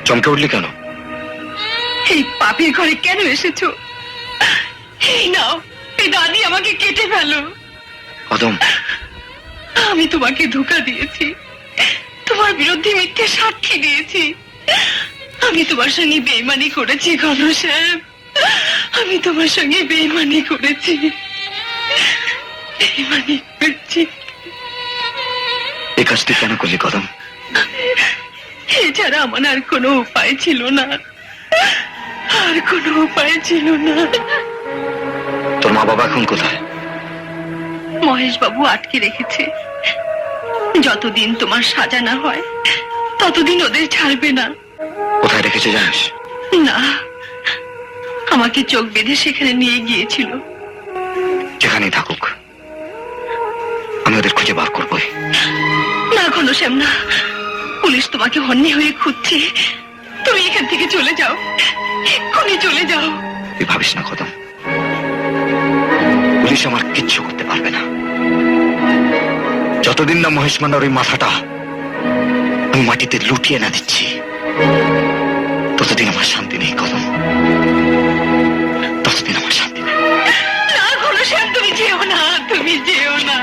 চমকে উঠলি কেন? এই পাপীর ঘরে কেন এসেছো? এই নাও, এই দাদি আমাকে কেটে ফেলো। কদম, আমি তোমাকে ধোঁকা দিয়েছি, তোমার বিরুদ্ধে মিথ্যে সাক্ষী দিয়েছি, আমি তোমার সঙ্গে বেইমানি করেছি ঘনশ্যাম, আমি তোমার সঙ্গে বেইমানি করেছি, বেইমানি করেছি। এই কাজটি কেন করলি কদম? এছাড়া আমার আর কোনো উপায় ছিল না, আর কোনো উপায় ছিল না। তোর মা বাবা এখন কোথায়? মহেশ বাবু আটকে রেখেছে, যতদিন তোমার সাজা না হয় ততদিন ওদের ছাড়বে না। কোথায় রেখেছে জানিস? না, আমাকে চোখ বেঁধে সেখানে নিয়ে গিয়েছিল। যেখানেই থাকুক আমি ওদের খুঁজে বার করবই। না ঘনশ্যাম না, পুলিশ তোমাকে হন্যে হয়ে খুঁজছে, তুমি এখান থেকে চলে যাও, এক্ষুনি চলে যাও। তুই ভাবিস না কদম, পুলিশ আমার কিচ্ছু করতে পারবে না। যতদিন না মহেশ মান্নার ওই মাথাটা আমি মাটিতে লুটিয়ে না দিচ্ছি ততদিন আমার শান্তি নেই কদম, ততদিন আমার শান্তি নেই। না ঘনশ্যাম, তুমি যেও না, তুমি যেও না।